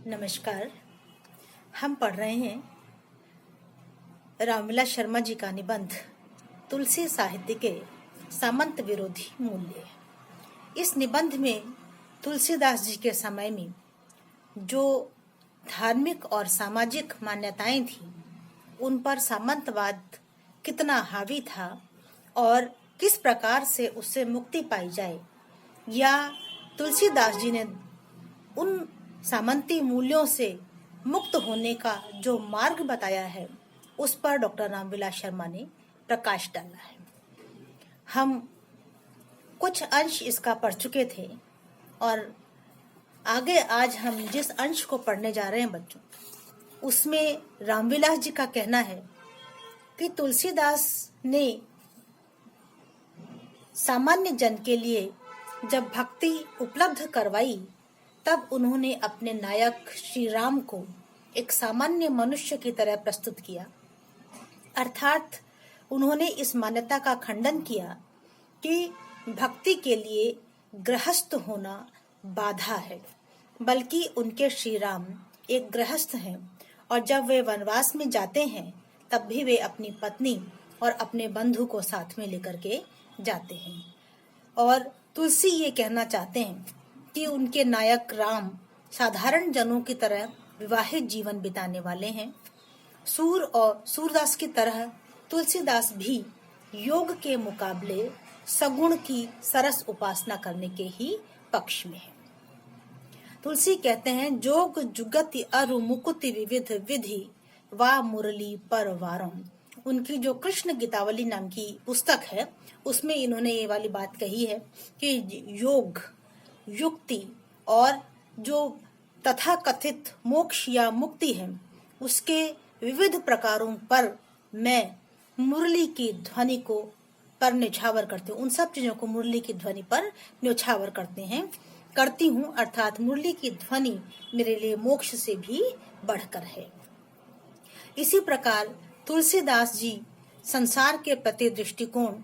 नमस्कार। हम पढ़ रहे हैं रामविलास शर्मा जी का निबंध तुलसी साहित्य के सामंत विरोधी मूल्य। इस निबंध में तुलसीदास जी के समय में जो धार्मिक और सामाजिक मान्यताएं थी उन पर सामंतवाद कितना हावी था और किस प्रकार से उससे मुक्ति पाई जाए, या तुलसीदास जी ने उन सामंती मूल्यों से मुक्त होने का जो मार्ग बताया है, उस पर डॉक्टर रामविलास शर्मा ने प्रकाश डाला है। हम कुछ अंश इसका पढ़ चुके थे और आगे आज हम जिस अंश को पढ़ने जा रहे हैं बच्चों, उसमें रामविलास जी का कहना है कि तुलसीदास ने सामान्य जन के लिए जब भक्ति उपलब्ध करवाई, तब उन्होंने अपने नायक श्री राम को एक सामान्य मनुष्य की तरह प्रस्तुत किया। अर्थात उन्होंने इस मान्यता का खंडन किया कि भक्ति के लिए गृहस्थ होना बाधा है, बल्कि उनके श्री राम एक गृहस्थ हैं और जब वे वनवास में जाते हैं तब भी वे अपनी पत्नी और अपने बंधु को साथ में लेकर के जाते हैं। और तुलसी ये कहना चाहते हैं कि उनके नायक राम साधारण जनों की तरह विवाहित जीवन बिताने वाले हैं। सूर और सूरदास की तरह तुलसीदास भी योग के मुकाबले सगुण की सरस उपासना करने के ही पक्ष में है। तुलसी कहते हैं, जोग जुगति अरु मुकुति विविध विधि वा मुरली पर वारम। उनकी जो कृष्ण गीतावली नाम की पुस्तक है, उसमें इन्होंने ये वाली बात कही है कि योग, युक्ति और जो तथाकथित मोक्ष या मुक्ति है, उसके विविध प्रकारों पर मैं मुरली की ध्वनि को पर न्यौछावर करती हूँ। उन सब चीजों को मुरली की ध्वनि पर न्यौछावर करती हूँ। अर्थात मुरली की ध्वनि मेरे लिए मोक्ष से भी बढ़कर है। इसी प्रकार तुलसीदास जी संसार के प्रति दृष्टिकोण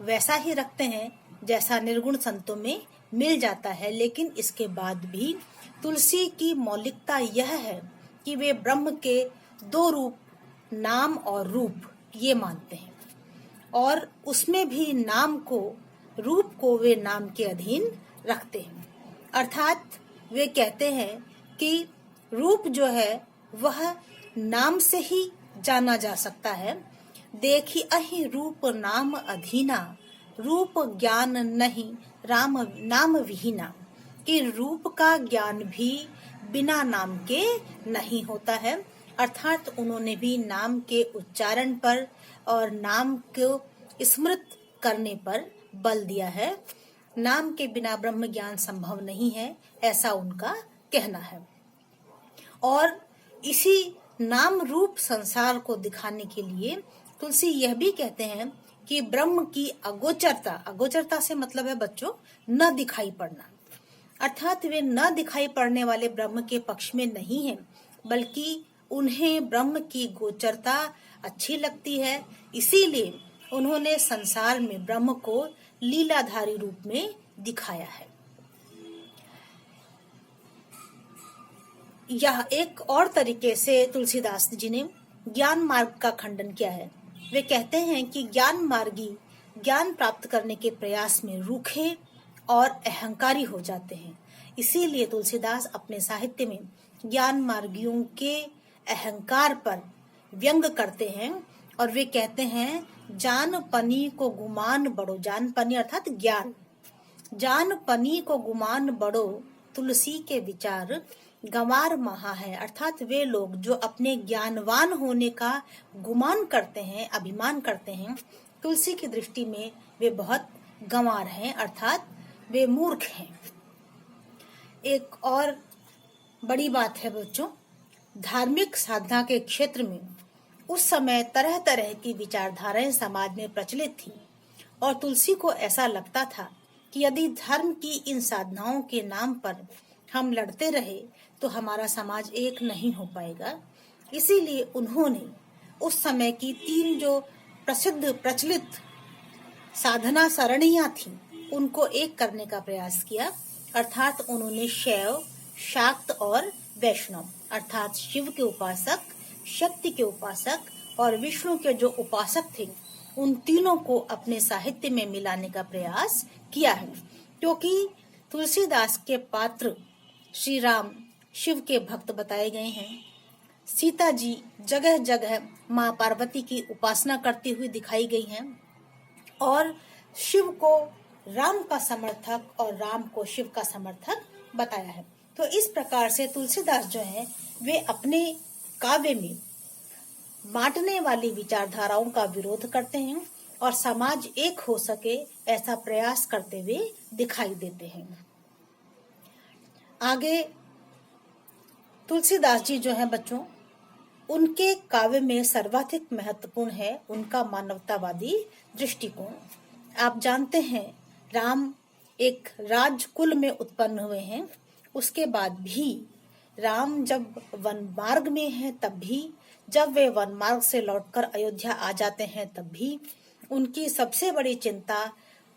वैसा ही रखते हैं जैसा निर्गुण संतों में मिल जाता है, लेकिन इसके बाद भी तुलसी की मौलिकता यह है कि वे ब्रह्म के दो रूप, नाम और रूप, ये मानते हैं और उसमें भी नाम को, रूप को वे नाम के अधीन रखते हैं। अर्थात वे कहते हैं कि रूप जो है वह नाम से ही जाना जा सकता है। देखी अहि रूप नाम अधीना, रूप ज्ञान नहीं राम नाम विहीना। कि रूप का ज्ञान भी बिना नाम के नहीं होता है। अर्थात उन्होंने भी नाम के उच्चारण पर और नाम को स्मृत करने पर बल दिया है। नाम के बिना ब्रह्म ज्ञान संभव नहीं है, ऐसा उनका कहना है। और इसी नाम रूप संसार को दिखाने के लिए तुलसी यह भी कहते हैं कि ब्रह्म की अगोचरता, अगोचरता से मतलब है बच्चों न दिखाई पड़ना। अर्थात वे न दिखाई पड़ने वाले ब्रह्म के पक्ष में नहीं है, बल्कि उन्हें ब्रह्म की गोचरता अच्छी लगती है। इसीलिए उन्होंने संसार में ब्रह्म को लीलाधारी रूप में दिखाया है। यह एक और तरीके से तुलसीदास जी ने ज्ञान मार्ग का खंडन किया है। वे कहते हैं कि ज्ञान मार्गी ज्ञान प्राप्त करने के प्रयास में रूखे और अहंकारी हो जाते हैं। इसीलिए तुलसीदास अपने साहित्य में ज्ञान मार्गियों के अहंकार पर व्यंग करते हैं और वे कहते हैं, जान पनी को गुमान बड़ो, जान पनी अर्थात ज्ञान, जान पनी को गुमान बड़ो तुलसी के विचार गंवार महा है। अर्थात वे लोग जो अपने ज्ञानवान होने का गुमान करते हैं, अभिमान करते हैं, तुलसी की दृष्टि में वे बहुत गंवार हैं, अर्थात वे मूर्ख हैं। एक और बड़ी बात है बच्चों, धार्मिक साधना के क्षेत्र में उस समय तरह तरह की विचारधाराएं समाज में प्रचलित थी और तुलसी को ऐसा लगता था कि यदि धर्म की इन साधनाओं के नाम पर हम लड़ते रहे तो हमारा समाज एक नहीं हो पाएगा। इसीलिए उन्होंने उस समय की तीन जो प्रसिद्ध प्रचलित साधना सरणियां थीं, उनको एक करने का प्रयास किया। अर्थात उन्होंने शैव, शाक्त और वैष्णव अर्थात शिव के उपासक, शक्ति के उपासक और विष्णु के जो उपासक थे, उन तीनों को अपने साहित्य में मिलाने का प्रयास किया है। क्योंकि तुलसीदास के पात्र श्री राम शिव के भक्त बताए गए हैं। सीता जी जगह जगह माँ पार्वती की उपासना करती हुई दिखाई गई हैं और शिव को राम का समर्थक और राम को शिव का समर्थक बताया है। तो इस प्रकार से तुलसीदास जो है वे अपने काव्य में बांटने वाली विचारधाराओं का विरोध करते हैं और समाज एक हो सके ऐसा प्रयास करते हुए दिखाई देते हैं। आगे तुलसीदास जी जो है बच्चों, उनके काव्य में सर्वाधिक महत्वपूर्ण है उनका मानवतावादी दृष्टिकोण। आप जानते हैं राम एक राजकुल में उत्पन्न हुए हैं, उसके बाद भी राम जब वन मार्ग में हैं तब भी, जब वे वन मार्ग से लौटकर अयोध्या आ जाते हैं तब भी उनकी सबसे बड़ी चिंता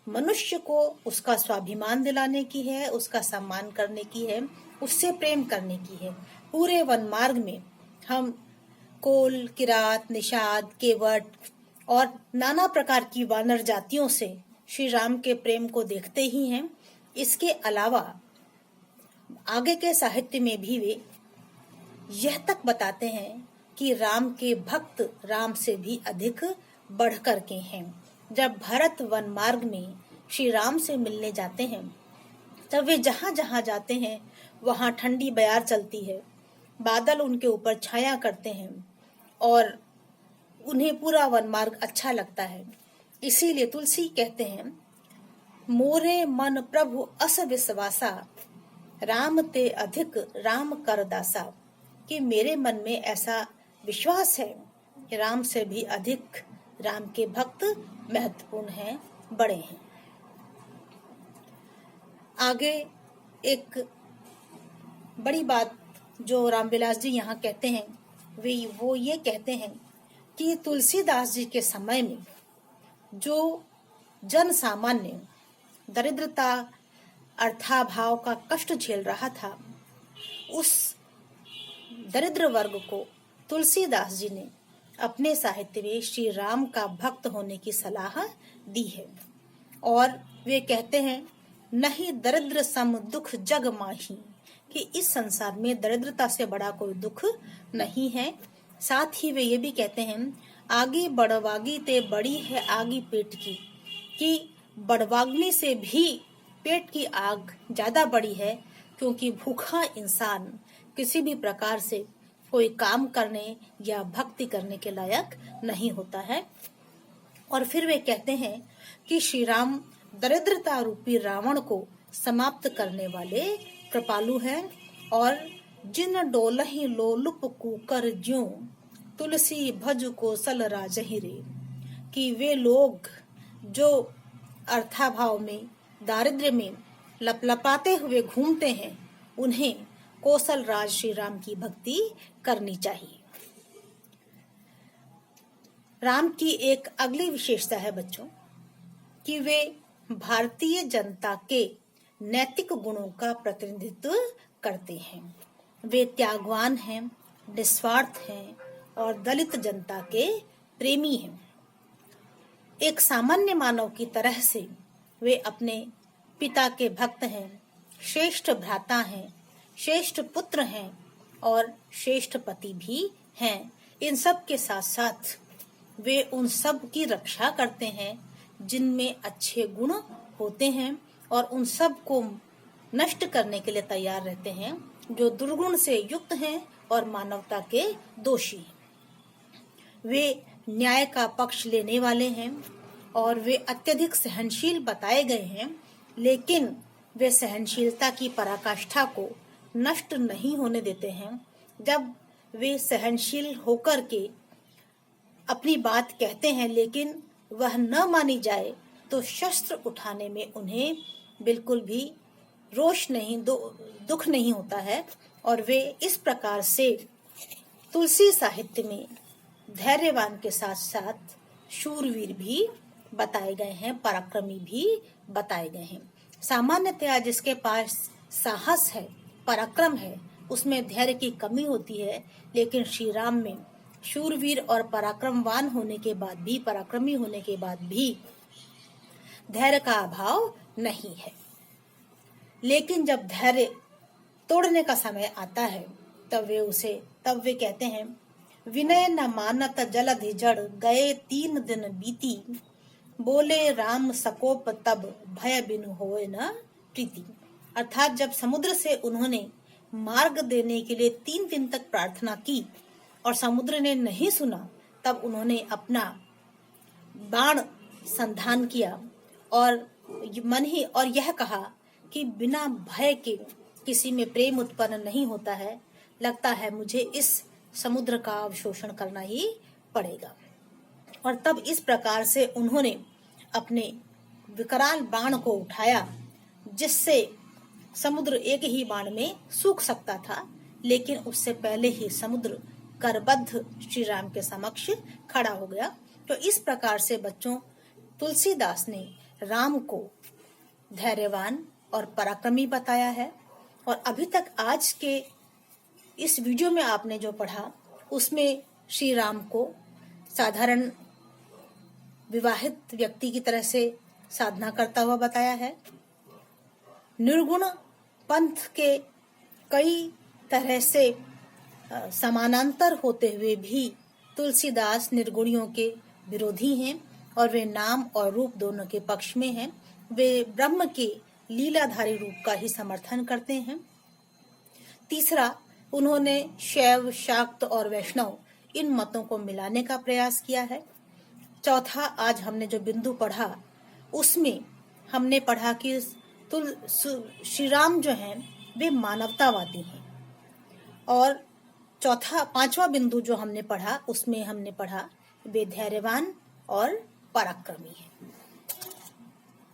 मनुष्य को उसका स्वाभिमान दिलाने की है, उसका सम्मान करने की है, उससे प्रेम करने की है। पूरे वन मार्ग में हम कोल, किरात, निषाद, केवट और नाना प्रकार की वानर जातियों से श्री राम के प्रेम को देखते ही हैं। इसके अलावा आगे के साहित्य में भी वे यह तक बताते हैं कि राम के भक्त राम से भी अधिक बढ़ कर के हैं। जब भरत वन मार्ग में श्री राम से मिलने जाते हैं तब वे जहां जहां जाते हैं वहां ठंडी बयार चलती है, बादल उनके ऊपर छाया करते हैं और उन्हें पूरा वन मार्ग अच्छा लगता है। इसीलिए तुलसी कहते हैं, मोरे मन प्रभु अस विश्वासा, राम ते अधिक राम कर दासा, कि मेरे मन में ऐसा विश्वास है कि राम से भी अधिक राम के भक्त महत्वपूर्ण हैं, बड़े हैं। आगे एक बड़ी बात जो रामविलास जी यहाँ कहते हैं वो ये कहते हैं कि तुलसीदास जी के समय में जो जन सामान्य दरिद्रता अर्थाभाव का कष्ट झेल रहा था, उस दरिद्र वर्ग को तुलसीदास जी ने अपने साहित्य में श्री राम का भक्त होने की सलाह दी है। और वे कहते हैं, नहीं दरिद्र सम दुख जग माही, कि इस संसार में दरिद्रता से बड़ा कोई दुख नहीं है। साथ ही वे ये भी कहते हैं, आगी बड़वागी ते बड़ी है आगी पेट की, कि बड़वागनी से भी पेट की आग ज्यादा बड़ी है, क्योंकि भूखा इंसान किसी भी प्रकार से कोई काम करने या भक्ति करने के लायक नहीं होता है। और फिर वे कहते हैं कि श्री राम दरिद्रता रूपी रावण को समाप्त करने वाले कृपालु हैं, और जिन डोलहि लोलुप कुकर ज्यों, तुलसी भज को सल राजहि रे, कि वे लोग जो अर्थाभाव में दारिद्र्य में लपलपाते हुए घूमते हैं, उन्हें कौशल राज श्री राम की भक्ति करनी चाहिए। राम की एक अगली विशेषता है बच्चों कि वे भारतीय जनता के नैतिक गुणों का प्रतिनिधित्व करते हैं। वे त्यागवान हैं, निस्वार्थ हैं और दलित जनता के प्रेमी हैं। एक सामान्य मानव की तरह से वे अपने पिता के भक्त हैं, श्रेष्ठ भ्राता हैं, श्रेष्ठ पुत्र हैं और श्रेष्ठ पति भी हैं। इन सब के साथ साथ वे उन सब की रक्षा करते हैं जिनमें अच्छे गुण होते हैं, और उन सब को नष्ट करने के लिए तैयार रहते हैं जो दुर्गुण से युक्त हैं और मानवता के दोषी हैं। वे न्याय का पक्ष लेने वाले हैं और वे अत्यधिक सहनशील बताए गए हैं, लेकिन वे सहनशीलता की पराकाष्ठा को नष्ट नहीं होने देते हैं। जब वे सहनशील होकर के अपनी बात कहते हैं लेकिन वह न मानी जाए तो शस्त्र उठाने में उन्हें बिल्कुल भी रोष नहीं, दुख नहीं होता है। और वे इस प्रकार से तुलसी साहित्य में धैर्यवान के साथ साथ शूरवीर भी बताए गए हैं, पराक्रमी भी बताए गए हैं। सामान्यतया जिसके पास साहस है, पराक्रम है, उसमें धैर्य की कमी होती है, लेकिन श्री राम में शूरवीर और पराक्रमवान होने के बाद भी, पराक्रमी होने के बाद भी धैर्य का अभाव नहीं है। लेकिन जब धैर्य तोड़ने का समय आता है तब वे कहते हैं, विनय न मानत जलधि जड़, गए 3 दिन बीती, बोले राम सकोप तब, भय बिनु होए न प्रीति। अर्थात जब समुद्र से उन्होंने मार्ग देने के लिए 3 दिन तक प्रार्थना की और समुद्र ने नहीं सुना, तब उन्होंने अपना बाण संधान किया और यह कहा कि बिना भय के किसी में प्रेम उत्पन्न नहीं होता है, लगता है मुझे इस समुद्र का अवशोषण करना ही पड़ेगा। और तब इस प्रकार से उन्होंने अपने विकराल बाण को उठाया, जिससे समुद्र एक ही बाण में सूख सकता था, लेकिन उससे पहले ही समुद्र करबद्ध श्री राम के समक्ष खड़ा हो गया। तो इस प्रकार से बच्चों, तुलसीदास ने राम को धैर्यवान और पराक्रमी बताया है। और अभी तक आज के इस वीडियो में आपने जो पढ़ा, उसमें श्री राम को साधारण विवाहित व्यक्ति की तरह से साधना करता हुआ बताया है। निर्गुण पंथ के कई तरह से समानांतर होते हुए भी तुलसीदास निर्गुणियों के विरोधी हैं और वे नाम और रूप दोनों के पक्ष में हैं। वे ब्रह्म के लीलाधारी रूप का ही समर्थन करते हैं। तीसरा, उन्होंने शैव, शाक्त और वैष्णव इन मतों को मिलाने का प्रयास किया है। चौथा, आज हमने जो बिंदु पढ़ा उसमें हमने पढ़ा कि श्री राम जो हैं वे मानवतावादी हैं। और पांचवा बिंदु जो हमने पढ़ा उसमें हमने पढ़ा वे धैर्यवान और पराक्रमी हैं।